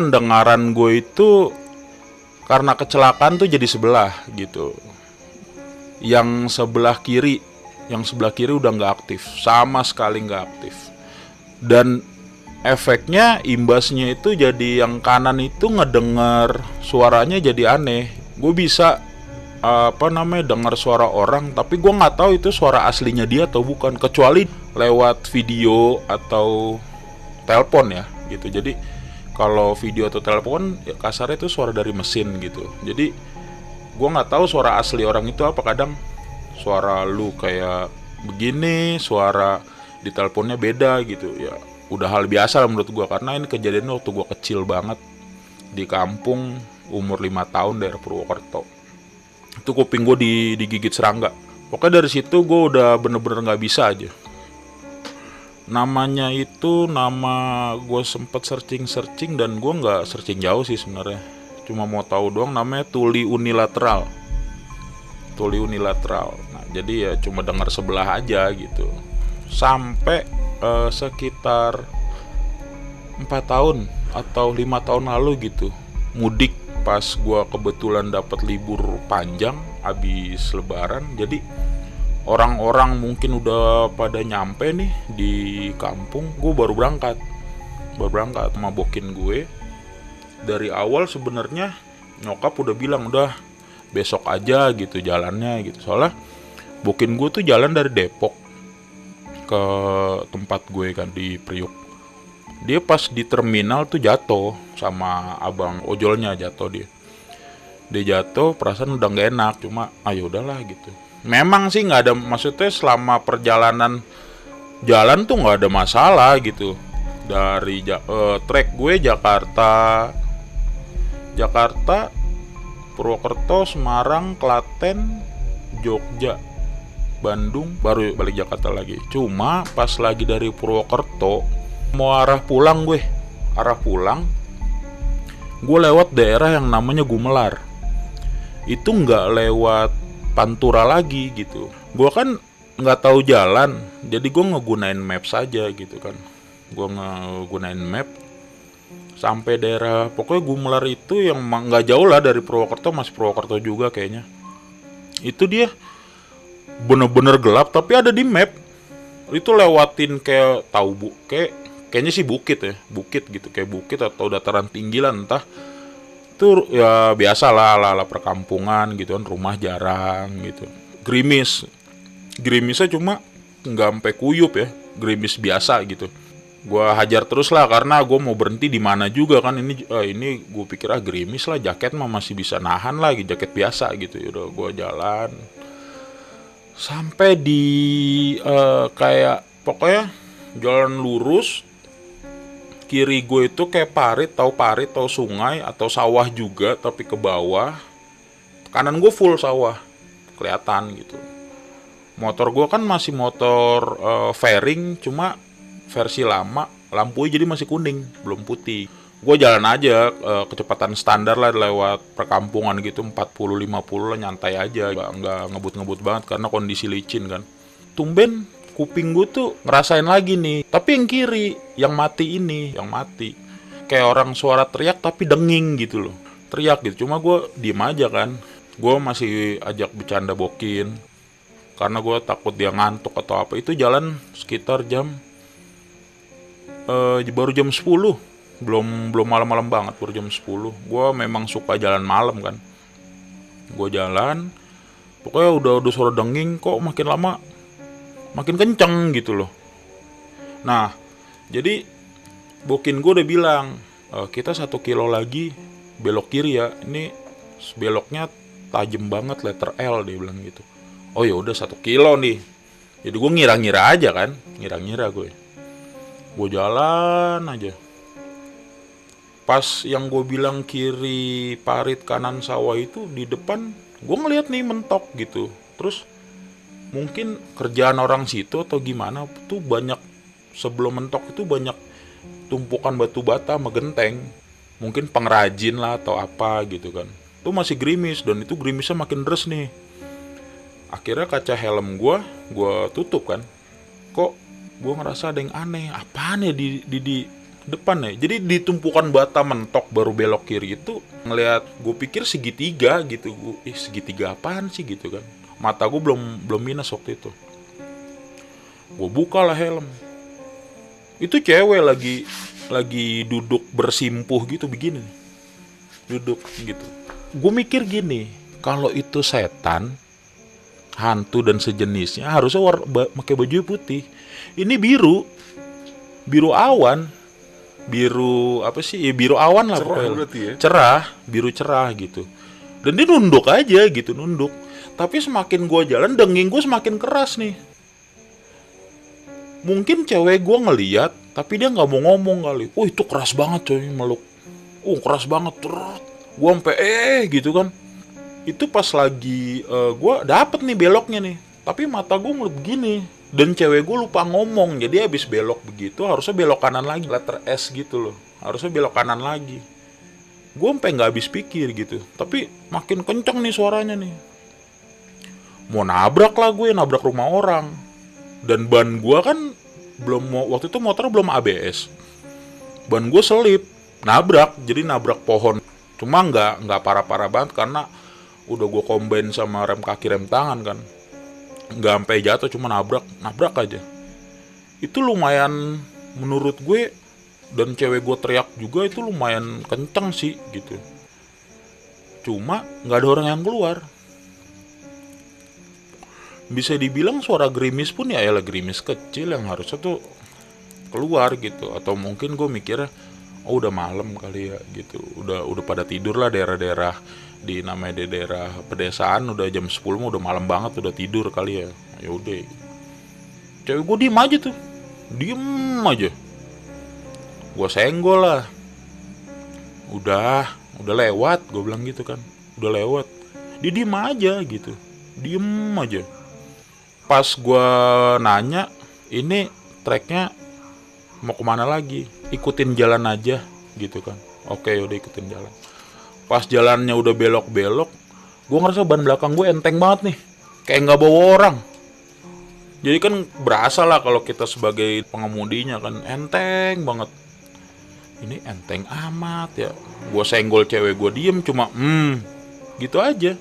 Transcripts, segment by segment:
pendengaran gue itu karena kecelakaan tuh jadi sebelah gitu. Yang sebelah kiri udah nggak aktif, sama sekali nggak aktif. Dan efeknya, imbasnya itu jadi yang kanan itu ngedenger suaranya jadi aneh. Gue bisa dengar suara orang, tapi gue nggak tahu itu suara aslinya dia atau bukan, kecuali lewat video atau telepon ya gitu. Jadi kalau video atau telepon ya kasarnya itu suara dari mesin gitu. Jadi gue nggak tahu suara asli orang itu apa. Kadang suara lu kayak begini, suara di teleponnya beda gitu ya. Udah hal biasa lah menurut gue, karena ini kejadiannya waktu gue kecil banget di kampung, umur 5 tahun, daerah Purwokerto. Itu kuping gue digigit serangga. Pokoknya dari situ gue udah bener-bener nggak bisa aja. Namanya itu nama gue sempet searching dan gue nggak searching jauh sih sebenarnya. Cuma mau tahu doang, namanya tuli unilateral. Tuli unilateral. Nah, jadi ya cuma dengar sebelah aja gitu. Sampai sekitar 4 tahun atau 5 tahun lalu gitu, mudik pas gua kebetulan dapat libur panjang abis lebaran. Jadi orang-orang mungkin udah pada nyampe nih di kampung, gue baru berangkat sama bokin gue. Dari awal sebenarnya nyokap udah bilang udah besok aja gitu jalannya gitu, soalnya bokin gue tuh jalan dari Depok ke tempat gue kan di Priuk. Dia pas di terminal tuh jatuh sama abang ojolnya, dia jatuh, perasaan udah nggak enak, cuma ayo udahlah gitu. Memang sih nggak ada, maksudnya selama perjalanan jalan tuh nggak ada masalah gitu. Dari trek gue Jakarta, Purwokerto, Semarang, Klaten, Jogja, Bandung, baru balik Jakarta lagi. Cuma pas lagi dari Purwokerto mau arah pulang, gue lewat daerah yang namanya Gumelar. Itu nggak lewat Pantura lagi gitu. Gue kan nggak tahu jalan, jadi gue ngegunain map saja gitu kan. Gue ngegunain map sampai daerah, pokoknya Gumelar itu yang nggak jauh lah dari Purwokerto, masih Purwokerto juga kayaknya. Itu dia bener-bener gelap tapi ada di map. Itu lewatin kayak kayaknya sih bukit gitu, kayak bukit atau dataran tinggi lah, entah. Itu ya biasa lah ala-ala perkampungan gitu kan, rumah jarang gitu. Gerimisnya cuma nggak sampai kuyup ya, gerimis biasa gitu. Gua hajar terus lah karena gue mau berhenti di mana juga kan. Ini gue pikir gerimis lah, jaket mah masih bisa nahan lagi, jaket biasa gitu. Udah gue jalan sampai di kayak pokoknya jalan lurus. Kiri gue itu kayak parit tahu sungai atau sawah juga tapi ke bawah. Kanan gue full sawah, kelihatan gitu. Motor gue kan masih motor fairing, cuma versi lama, lampunya jadi masih kuning, belum putih. Gue jalan aja kecepatan standar lah lewat perkampungan gitu, 40-50 lah, nyantai aja, nggak ngebut-ngebut banget karena kondisi licin kan. Tumben kuping gue tuh ngerasain lagi nih, tapi yang kiri, yang mati. Kayak orang suara teriak tapi denging gitu loh, teriak gitu. Cuma gue diem aja kan, gue masih ajak bercanda bokin karena gue takut dia ngantuk atau apa. Itu jalan sekitar baru jam 10, belum malam-malam banget, baru jam 10. Gue memang suka jalan malam kan. Gue jalan, pokoknya udah suara denging, kok makin lama makin kenceng gitu loh. Nah, jadi bokin gue udah bilang, kita 1 kilo lagi belok kiri ya. Ini beloknya tajam banget, letter L, dia bilang gitu. Oh ya udah 1 kilo nih. Jadi gue ngira-ngira aja kan, gue jalan aja. Pas yang gue bilang kiri parit kanan sawah itu, di depan gue ngeliat nih mentok gitu. Terus mungkin kerjaan orang situ atau gimana tuh, banyak sebelum mentok itu banyak tumpukan batu bata sama genteng. Mungkin pengrajin lah atau apa gitu kan. Tuh masih gerimis, dan itu gerimisnya makin deras nih. Akhirnya kaca helm gue tutup kan. Kok gue ngerasa ada yang aneh. Apaan ya di depan ya. Jadi di tumpukan bata mentok baru belok kiri itu ngelihat, gue pikir segitiga gitu. Segitiga apaan sih gitu kan. Mata gue belum minus waktu itu. Gue buka lah helm. Itu cewek lagi duduk bersimpuh gitu begini nih. Duduk gitu. Gue mikir gini, kalau itu setan, hantu dan sejenisnya harusnya pakai baju putih. Ini biru awan, biru apa sih? Ya, biru awan lah pokoknya. Ya? Cerah, biru cerah gitu. Dan dia nunduk aja gitu, nunduk. Tapi semakin gue jalan, denging gue semakin keras nih. Mungkin cewek gue ngeliat, tapi dia nggak mau ngomong kali. Oh itu keras banget coy meluk. Oh keras banget. Gue sampai gitu kan. Itu pas lagi gue dapet nih beloknya nih, tapi mata gue ngeliat begini. Dan cewek gue lupa ngomong, jadi habis belok begitu harusnya belok kanan lagi, letter S gitu loh, harusnya belok kanan lagi. Gue sampai nggak habis pikir gitu, tapi makin kenceng nih suaranya nih. Mau nabrak lah gue, nabrak rumah orang. Dan ban gue kan waktu itu motor belum ABS, ban gue selip, nabrak, jadi nabrak pohon. Cuma nggak parah-parah banget karena udah gue combine sama rem kaki rem tangan kan, nggak sampai jatuh, cuma nabrak aja. Itu lumayan menurut gue, dan cewek gue teriak juga, itu lumayan kenceng sih gitu. Cuma nggak ada orang yang keluar. Bisa dibilang suara gerimis pun ya gerimis kecil yang harusnya tuh keluar gitu. Atau mungkin gue mikirnya, oh udah malam kali ya gitu, udah pada tidur lah daerah-daerah di namanya daerah pedesaan, udah jam 10 udah malam banget, udah tidur kali ya. Ya udah. Cewek gue diem aja tuh. Diem aja. Gue senggol lah. Udah lewat, gue bilang gitu kan. Udah lewat. Dia diem aja gitu. Diem aja. Pas gue nanya, ini treknya mau kemana lagi? Ikutin jalan aja gitu kan. Oke, udah ikutin jalan. Pas jalannya udah belok-belok, gue ngerasa ban belakang gue enteng banget nih, kayak nggak bawa orang. Jadi kan berasa lah kalau kita sebagai pengemudinya kan enteng banget. Ini enteng amat ya. Gue senggol cewek, gue diem cuma gitu aja.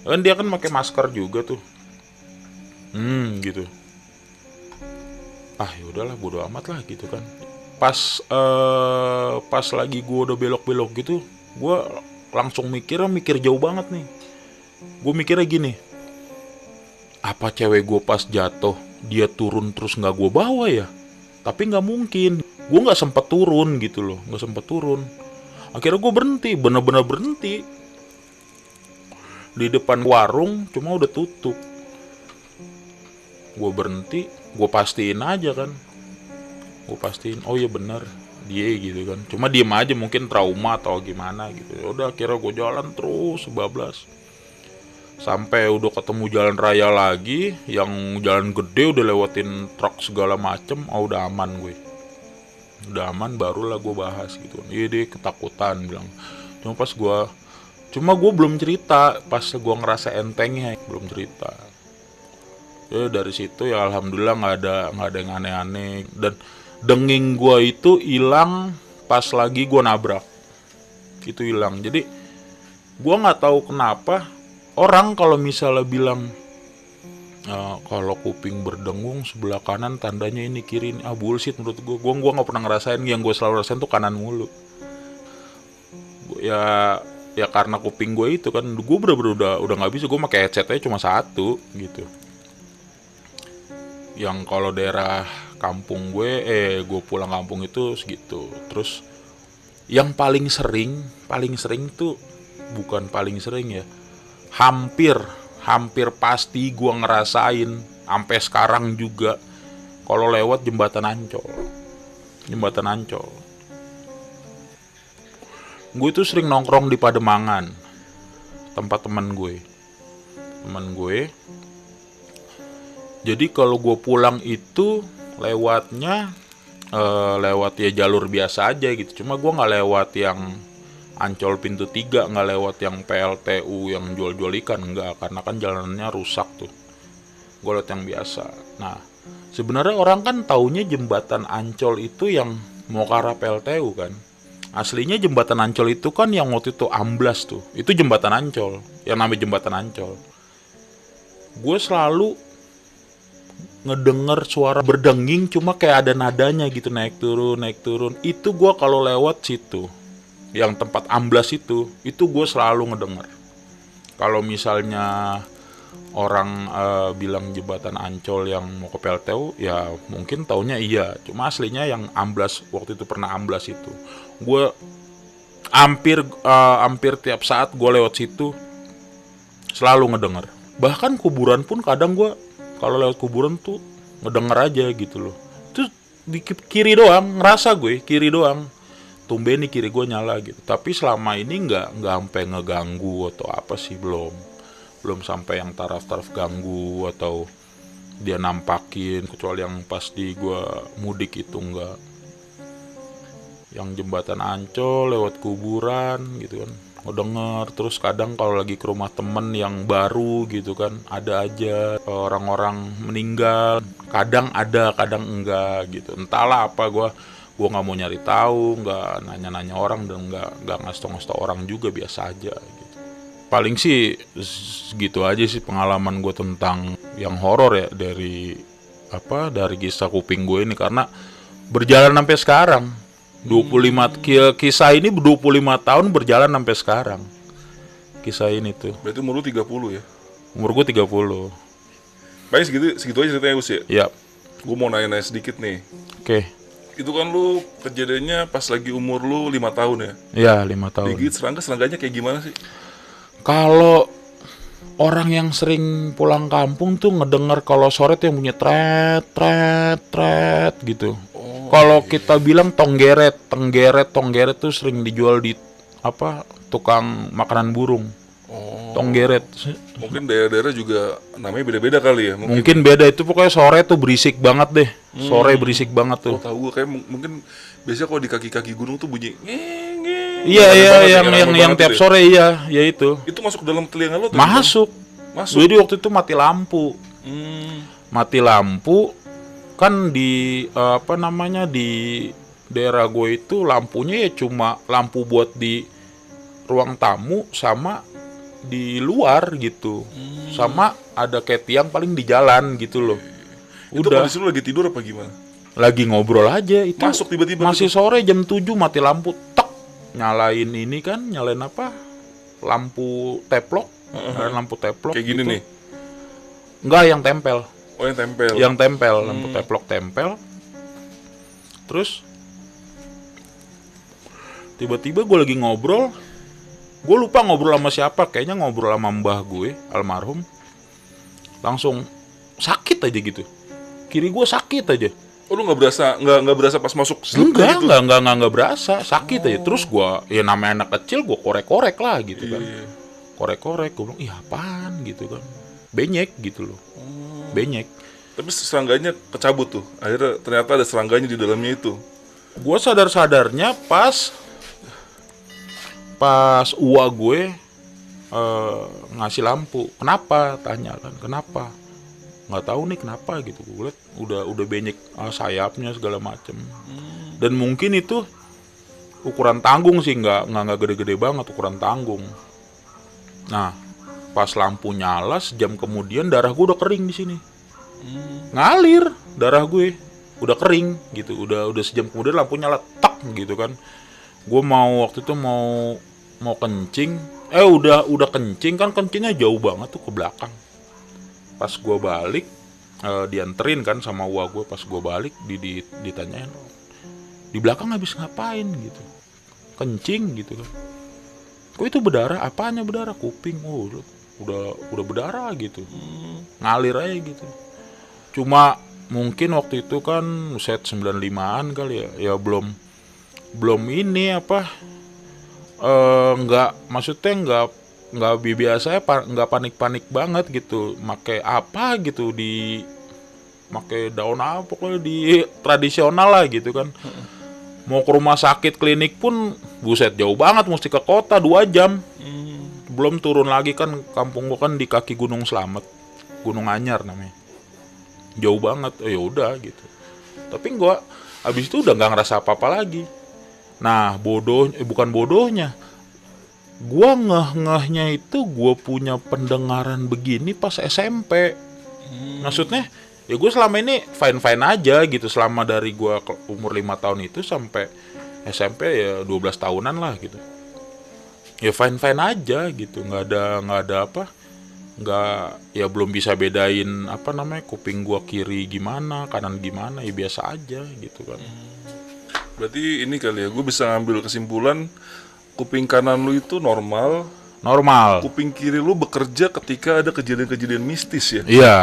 Kan dia kan pakai masker juga tuh. Gitu. Ya udahlah, bodo amat lah gitu kan. Pas lagi gue udah belok-belok gitu, gue langsung mikir jauh banget nih. Gue mikirnya gini, apa cewek gue pas jatuh dia turun terus nggak gue bawa ya? Tapi nggak mungkin, gue nggak sempet turun gitu loh, nggak sempet turun. Akhirnya gue berhenti, bener-bener berhenti di depan warung, cuma udah tutup. Gue berhenti, gue pastiin aja kan, gue pastiin, oh iya bener dia gitu kan. Cuma diem aja, mungkin trauma atau gimana gitu. Udah akhirnya gue jalan terus bablas sampai udah ketemu jalan raya lagi, yang jalan gede udah lewatin truk segala macem. Udah aman gue, udah aman, barulah gue bahas gitu. Iya deh ketakutan bilang. Cuma gue belum cerita pas gue ngerasa entengnya, belum cerita. Ya dari situ ya alhamdulillah nggak ada yang aneh-aneh. Dan denging gue itu hilang pas lagi gue nabrak, itu hilang. Jadi gue nggak tahu kenapa orang kalau misalnya bilang kalau kuping berdengung sebelah kanan tandanya ini kiri, ini bullshit menurut gue. Gue nggak pernah ngerasain, yang gue selalu rasain tuh kanan mulu. Ya karena kuping gue itu kan, gue bener-bener udah nggak bisa. Gue pakai headsetnya cuma satu gitu. Yang kalau daerah kampung gue pulang kampung itu segitu. Terus yang paling sering tuh, bukan paling sering ya, hampir pasti gue ngerasain sampai sekarang juga, kalau lewat jembatan Ancol. Gue tuh sering nongkrong di Pademangan, tempat teman gue. Jadi kalau gue pulang itu lewatnya lewat ya jalur biasa aja gitu. Cuma gue nggak lewat yang Ancol pintu 3, nggak lewat yang PLTU yang jual-jual ikan, enggak, karena kan jalanannya rusak tuh. Gue lewat yang biasa. Nah, sebenarnya orang kan taunya jembatan Ancol itu yang mau ke arah PLTU kan. Aslinya jembatan Ancol itu kan yang waktu itu amblas tuh. Itu jembatan Ancol, yang namanya jembatan Ancol. Gue selalu ngedenger suara berdenging, cuma kayak ada nadanya gitu, naik turun. Itu gue kalau lewat situ, yang tempat amblas itu gue selalu ngedenger. Kalau misalnya orang bilang jembatan Ancol yang mau ke PLTU, ya mungkin taunya iya. Cuma aslinya yang amblas, waktu itu pernah amblas itu. Gue hampir tiap saat gue lewat situ selalu ngedenger. Bahkan kuburan pun kadang gue kalau lewat kuburan tuh ngedenger aja gitu loh. Terus di kiri doang, ngerasa gue kiri doang. Tumben nih kiri gue nyala gitu. Tapi selama ini nggak sampai ngeganggu atau apa sih, belum sampai yang taraf ganggu atau dia nampakin, kecuali yang pas di gue mudik itu enggak. Yang jembatan Ancol lewat kuburan gitu kan, ngedenger. Terus kadang kalau lagi ke rumah temen yang baru gitu kan, ada aja orang-orang meninggal. Kadang ada, kadang enggak gitu. Entahlah apa, gue nggak mau nyari tahu, nggak nanya-nanya orang, dan nggak ngasih tau orang juga, biasa aja gitu. Paling sih gitu aja sih pengalaman gue tentang yang horor ya, dari kisah kuping gue ini, karena berjalan sampai sekarang. 25 kisah ini 25 tahun berjalan sampai sekarang. Kisah ini tuh. Berarti umur lu 30 ya? Umur gue 30. Paling segitu aja ceritanya, Gus ya? Iya. Gue mau nanya sedikit nih. Oke. Itu kan lu kejadiannya pas lagi umur lu 5 tahun ya? Iya, 5 tahun. Digigit serangganya kayak gimana sih? Kalau orang yang sering pulang kampung tuh ngedenger kalau sore tuh yang bunyi tret gitu. Kalau kita bilang tenggeret tuh sering dijual di tukang makanan burung. Tenggeret. Mungkin daerah-daerah juga namanya beda-beda kali ya. Mungkin beda, itu pokoknya sore tuh berisik banget deh. Sore berisik banget tuh. Tahu gue kayak mungkin biasanya kalau di kaki-kaki gunung tuh bunyi Iya, yang tiap sore ya itu. Itu masuk dalam telinga lo tuh? Masuk. Jadi waktu itu mati lampu. Mati lampu kan di di daerah gue itu lampunya ya cuma lampu buat di ruang tamu sama di luar gitu. Sama ada kayak tiang paling di jalan gitu loh. Itu kondisi lu lagi tidur apa gimana? Lagi ngobrol aja itu. Masuk tiba-tiba. Masih sore jam 7 mati lampu, tek. Nyalain lampu teplok. Lampu teplok. Kayak gini gitu. nih. Enggak, yang tempel. Oh, yang tempel. Yang tempel, lampu teplok tempel. Terus tiba-tiba gue lagi ngobrol. Gue lupa ngobrol sama siapa, kayaknya ngobrol sama mbah gue, almarhum. Langsung sakit aja gitu. Kiri gue sakit aja. Oh, lu nggak berasa pas masuk? Enggak berasa, sakit aja. Terus gue, ya namanya anak kecil, gue korek-korek lah gitu kan. Korek-korek, gue bilang, ih apaan gitu kan. Benyek gitu loh. Benyek. Tapi serangganya kecabut tuh. Akhirnya ternyata ada serangganya di dalamnya itu. Gue sadar-sadarnya pas uak gue ngasih lampu. Kenapa? Tanya kan, kenapa? Nggak tahu nih kenapa gitu. Gue liat udah benyek sayapnya segala macem. Dan mungkin itu ukuran tanggung sih, nggak gede-gede banget, ukuran tanggung. Nah, pas lampu nyala sejam kemudian darah gue udah kering di sini. Ngalir darah gue udah kering gitu. Udah sejam kemudian lampu nyala tak gitu kan. Gue waktu itu mau kencing, udah kencing kan, kencingnya jauh banget tuh ke belakang. Pas gue balik, dianterin kan sama uak gue. Pas gue balik ditanyain, di belakang habis ngapain gitu, kencing gitu kan. Kok itu berdarah? Apanya berdarah? Kuping. Udah berdarah gitu. Ngalir aja gitu. Cuma mungkin waktu itu kan set 95-an kali ya. Ya belum ini maksudnya nggak biasa ya, nggak panik banget gitu. Make apa gitu, make daun apa pokoknya di tradisional lah gitu kan. Mau ke rumah sakit klinik pun buset jauh banget, mesti ke kota 2 jam. Belum turun lagi kan, kampung gua kan di kaki Gunung Slamet, Gunung Anyar namanya. Jauh banget. Ya udah gitu. Tapi gua Abis itu udah nggak ngerasa apa-apa lagi. Nah bukan bodohnya, gua ngeh-ngehnya itu gua punya pendengaran begini pas SMP. Maksudnya ya gue selama ini fine-fine aja gitu, selama dari gue umur 5 tahun itu sampai SMP ya 12 tahunan lah gitu. Ya fine-fine aja gitu, nggak ada apa, nggak, ya belum bisa bedain apa namanya kuping gue kiri gimana, kanan gimana, ya biasa aja gitu kan. Berarti ini kali ya, gue bisa ngambil kesimpulan kuping kanan lu itu normal, kuping kiri lu bekerja ketika ada kejadian-kejadian mistis ya. Iya,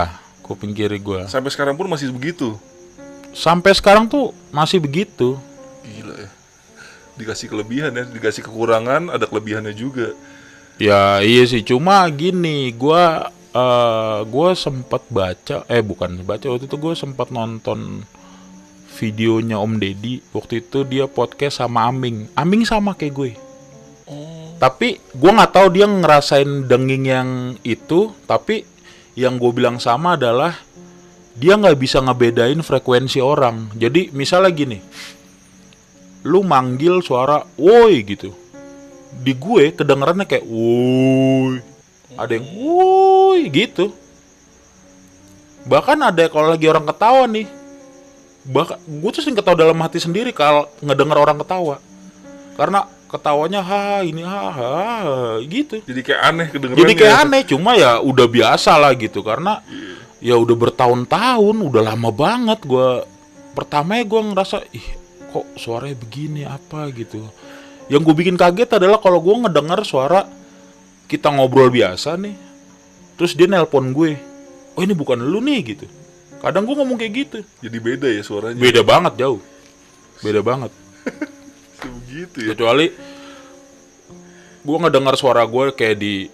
kuping kiri gue. Sampai sekarang pun masih begitu. Sampai sekarang tuh masih begitu. Gila ya. Dikasih kelebihan ya, dikasih kekurangan, ada kelebihannya juga. Ya iya sih, cuma gini, gua sempat baca, waktu itu gue sempat nonton videonya Om Deddy. Waktu itu dia podcast sama Aming sama kayak gue. Tapi gue nggak tahu dia ngerasain denging yang itu. Tapi yang gue bilang sama adalah dia nggak bisa ngebedain frekuensi orang. Jadi misalnya gini, lu manggil suara woi gitu, di gue kedengerannya kayak woi, ada yang woi gitu. Bahkan ada kalau lagi orang ketawa nih, gue tuh sering ketawa dalam hati sendiri kalau ngedenger orang ketawa, karena ketawanya gitu. Jadi kayak aneh kedengerannya. Jadi kayak aneh, cuma ya udah biasa lah gitu, karena ya udah bertahun-tahun, udah lama banget gue. Pertamanya gue ngerasa kok suaranya begini apa gitu. Yang gue bikin kaget adalah kalau gue ngedenger suara kita ngobrol biasa nih, terus dia nelpon gue, oh ini bukan lu nih gitu. Kadang gue ngomong kayak gitu. Jadi beda ya suaranya. Beda banget, jauh. Beda banget. Begitu ya. Kecuali gue ngedenger suara gue kayak di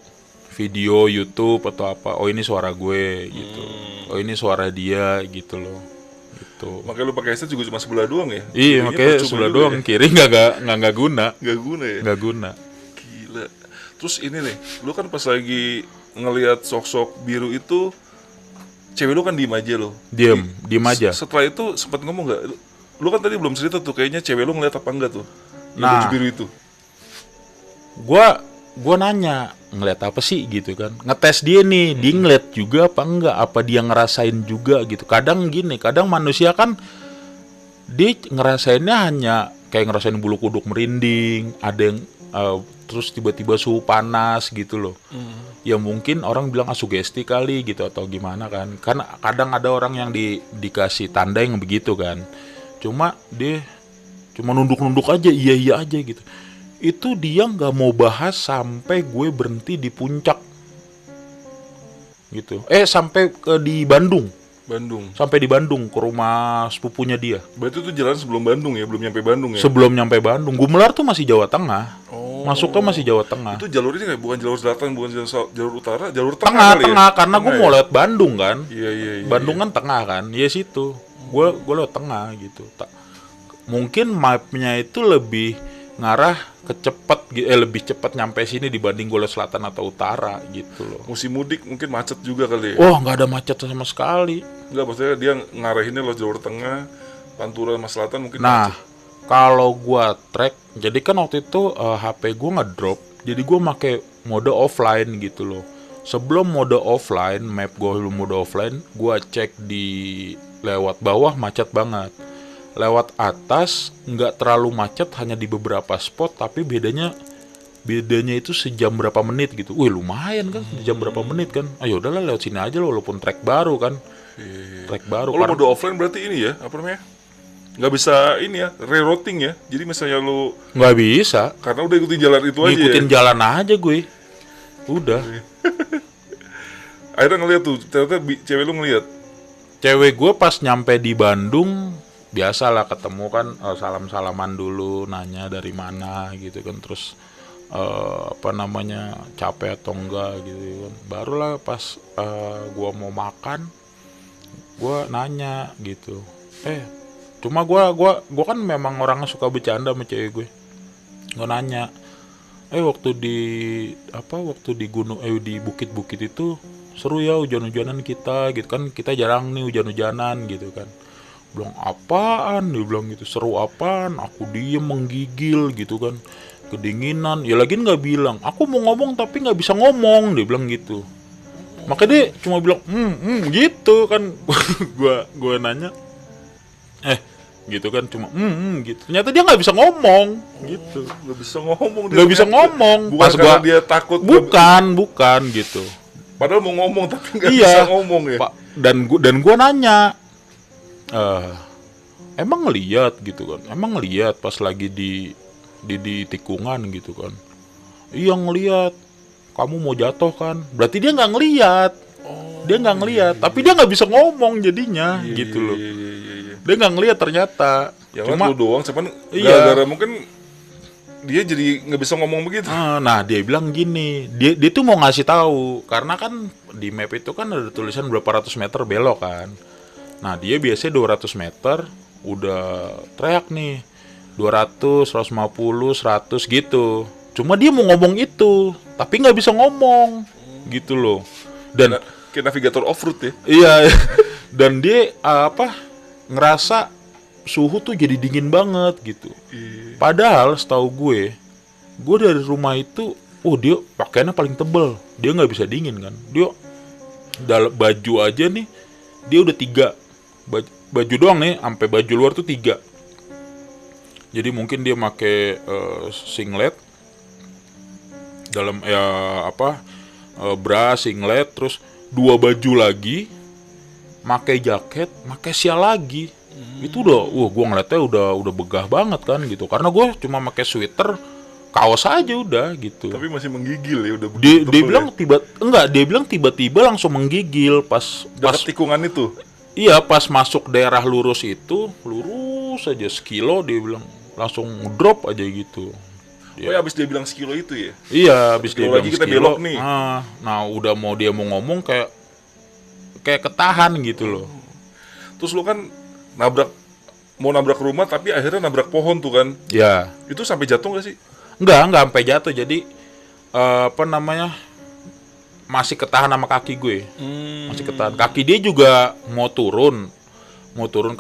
video YouTube atau apa, oh ini suara gue gitu. Oh ini suara dia gitu loh. Gitu. Makanya lu pakai headset juga cuma sebelah doang ya? Iya, makanya sebelah doang, ya? Kiri nggak guna. Nggak guna ya? Nggak guna. Gila. Terus ini nih, lu kan pas lagi ngelihat sosok biru itu, cewek lu kan diem aja lo. Diem aja. Setelah itu sempat ngomong nggak? Lu kan tadi belum cerita tuh, kayaknya cewek lu ngeliat apa enggak tuh? Yang baju biru itu. Gua nanya, ngeliat apa sih gitu kan, ngetes dia nih, dia ngeliat juga apa enggak, apa dia ngerasain juga gitu. Kadang gini, kadang manusia kan dia ngerasainnya hanya kayak ngerasain bulu kuduk merinding, ada yang terus tiba-tiba suhu panas gitu loh. Ya mungkin orang bilang sugesti kali gitu atau gimana kan. Karena kadang ada orang yang dikasih tanda yang begitu kan. Cuma dia cuma nunduk-nunduk aja, iya aja gitu. Itu dia nggak mau bahas sampai gue berhenti di puncak gitu. Sampai di Bandung. Sampai di Bandung ke rumah sepupunya dia. Berarti itu jalan sebelum Bandung ya, belum nyampe Bandung ya? Sebelum nyampe Bandung. Gumelar tuh masih Jawa Tengah. Masuknya masih Jawa Tengah. Itu jalur ini kayak bukan jalur selatan, bukan jalur utara, jalur tengah ya? Karena gue mau lewat Bandung kan. Iya. Bandung kan tengah kan. Ya situ. Gue lewat tengah gitu. Mungkin mapnya itu lebih ngarah lebih cepat nyampe sini dibanding gue selatan atau utara gitu loh. Musim mudik mungkin macet juga kali ya? Oh, nggak ada macet sama sekali. Nggak, maksudnya dia ngarahinnya lo jalur tengah, Pantura sama selatan mungkin macet. Nah, kalau gue track, jadi kan waktu itu HP gue ngedrop, jadi gue pakai mode offline gitu loh. Sebelum mode offline, map gue belum mode offline, gue cek di lewat bawah macet banget. Lewat atas nggak terlalu macet, hanya di beberapa spot, tapi bedanya itu sejam berapa menit gitu. Wih lumayan kan, sejam berapa menit kan. Ayo udahlah lewat sini aja loh, walaupun track baru kan. Track baru. Kalau mode offline berarti ini ya, apa namanya? Nggak bisa ini ya, rerouting ya. Jadi misalnya lu nggak bisa, karena udah ikutin jalan itu aja. Ngikutin jalan aja gue. Udah. Akhirnya ngeliat tuh, ternyata cewek lu ngeliat. Cewek gue pas nyampe di Bandung, biasalah ketemu kan, salam-salaman dulu, nanya dari mana gitu kan, terus capek atau enggak gitu kan. Barulah pas gua mau makan, gua nanya gitu. Cuma gua kan memang orangnya suka bercanda sama cewek gue. Gua nanya, waktu di gunung di bukit-bukit itu seru ya hujan-hujanan kita gitu kan, kita jarang nih hujan-hujanan gitu kan. Bilang apaan, dia bilang gitu, seru apaan, aku diem menggigil gitu kan, kedinginan, ya lagian nggak bilang, aku mau ngomong tapi nggak bisa ngomong, dia bilang gitu. Makanya dia cuma bilang, gitu kan, gua nanya, gitu kan, cuma, gitu. Ternyata dia nggak bisa ngomong, gitu. Nggak bisa ngomong. Nggak bisa ngomong. Bukan Pas karena gua, dia takut. bukan gitu. Padahal mau ngomong tapi nggak Iya, bisa ngomong ya. Pak. Dan gua nanya, emang ngeliat gitu kan, emang ngeliat pas lagi di tikungan gitu kan. Iya ngeliat, kamu mau jatuh kan, berarti dia nggak ngeliat. Dia nggak ngeliat, tapi dia nggak bisa ngomong jadinya, gitu loh. Iya. Dia nggak ngeliat ternyata. Ya Cuma kan lu doang, cuman iya. gara-gara mungkin dia jadi nggak bisa ngomong begitu. Nah dia bilang gini, dia tuh mau ngasih tahu, karena kan di map itu kan ada tulisan berapa ratus meter belok kan. Nah dia biasanya 200 meter udah teriak nih 200, 150, 100 gitu. Cuma dia mau ngomong itu, tapi nggak bisa ngomong, gitu loh. Dan Kayak navigator off-road ya. iya, dan dia ngerasa suhu tuh jadi dingin banget gitu. Padahal setahu gue dari rumah itu, dia pakaiannya paling tebel, dia nggak bisa dingin kan. Dia dalam baju aja nih, dia udah 3 baju doang nih, sampai baju luar tuh 3. Jadi mungkin dia pakai singlet dalam bra, singlet, terus 2 baju lagi, pakai jaket, pakai sial lagi. Itu udah, gue ngeliatnya udah begah banget kan gitu. Karena gue cuma pakai sweater, kaos aja udah gitu. Tapi masih menggigil ya, udah Dia tebel bilang ya? dia bilang tiba-tiba langsung menggigil pas Dekat tikungan itu. Iya, pas masuk daerah lurus itu, lurus aja sekilo, dia bilang langsung drop aja gitu. Oh ya, abis dia bilang sekilo itu ya? Iya, habis dia Sekilo lagi bilang kita sekilo, belok nih. Nah, udah mau ngomong kayak ketahan gitu loh. Terus lu kan mau nabrak rumah tapi akhirnya nabrak pohon tuh kan? Ya. Itu sampai jatuh nggak sih? Enggak sampai jatuh. Jadi masih ketahan sama kaki gue. Masih ketahan. Kaki dia juga mau turun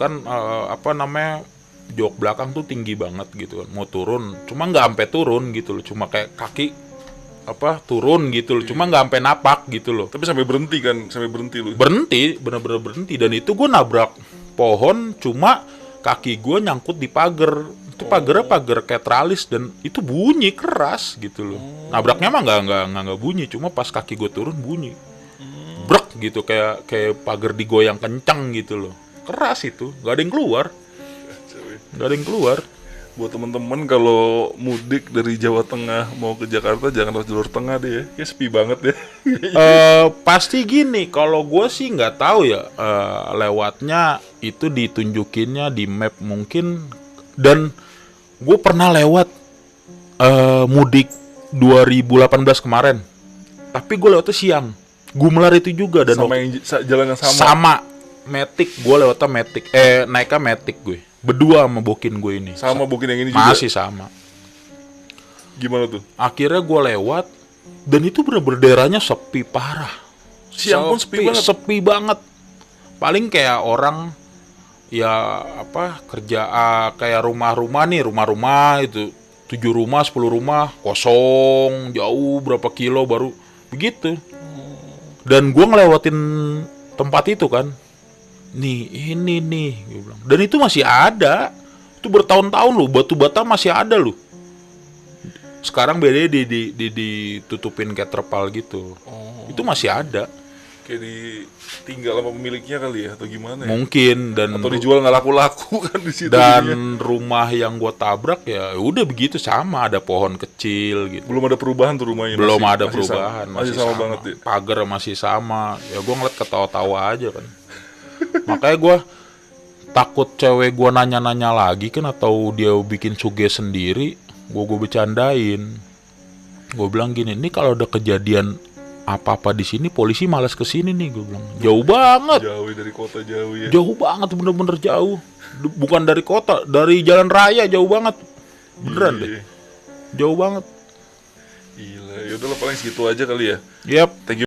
kan jok belakang tuh tinggi banget gitu kan. Mau turun, cuma nggak sampai turun gitu loh. Cuma kayak kaki turun gitu loh. Cuma nggak sampai napak gitu loh. Tapi sampai berhenti kan? Sampai berhenti lu? Berhenti, bener-bener berhenti. Dan itu gue nabrak pohon, cuma kaki gue nyangkut di pagar. Itu pagar kayak teralis, dan itu bunyi keras gitu loh. Nabraknya mah nggak bunyi, cuma pas kaki gue turun bunyi. Brek gitu, kayak pagar digoyang kencang gitu loh. Keras itu, nggak ada yang keluar. Buat teman-teman kalau mudik dari Jawa Tengah mau ke Jakarta jangan lewat jalur tengah deh ya. Kayak sepi banget ya. Pasti gini, kalau gue sih nggak tahu ya, lewatnya itu ditunjukinnya di map mungkin. Dan gue pernah lewat mudik 2018 kemarin, tapi gue lewatnya siang. Gumelar itu juga, dan sama yang jalan yang sama. Sama Matic, gue lewatnya Matic, naiknya Matic gue. Berdua sama bokin gue ini. Sama bokin yang ini juga? Masih sama. Gimana tuh? Akhirnya gue lewat, dan itu bener-bener daerahnya sepi parah. Siang pun sepi banget? Sepi banget. Paling kayak orang, ya kerja kayak rumah-rumah itu 7 rumah, 10 rumah, kosong, jauh berapa kilo baru begitu. Dan gue ngelewatin tempat itu kan. Ini nih, gue bilang. Dan itu masih ada. Itu bertahun-tahun loh, batu bata masih ada loh. Sekarang bedanya ditutupin kayak terpal gitu. Itu masih ada. Kayak ditinggal sama pemiliknya kali ya, atau gimana ya? Mungkin. Atau dijual nggak laku-laku kan di situ. Dan rumah yang gue tabrak ya udah begitu, sama, ada pohon kecil gitu. Belum ada perubahan tuh rumahnya? Belum ada perubahan. Masih sama banget ya? Pagar masih sama. Ya gue ngeliat ketawa-tawa aja kan. Makanya gue takut cewek gue nanya-nanya lagi kan, atau dia bikin suges sendiri. Gue bercandain. Gue bilang gini, ini kalau ada kejadian apa-apa di sini, polisi malas kesini nih, gue bilang. Jauh banget. Jauh dari kota, jauh ya. Jauh banget, bener-bener jauh. Bukan dari kota, dari jalan raya jauh banget. Beneran deh. Jauh banget. Gila, yaudah lah paling segitu aja kali ya. Yap. Thank you.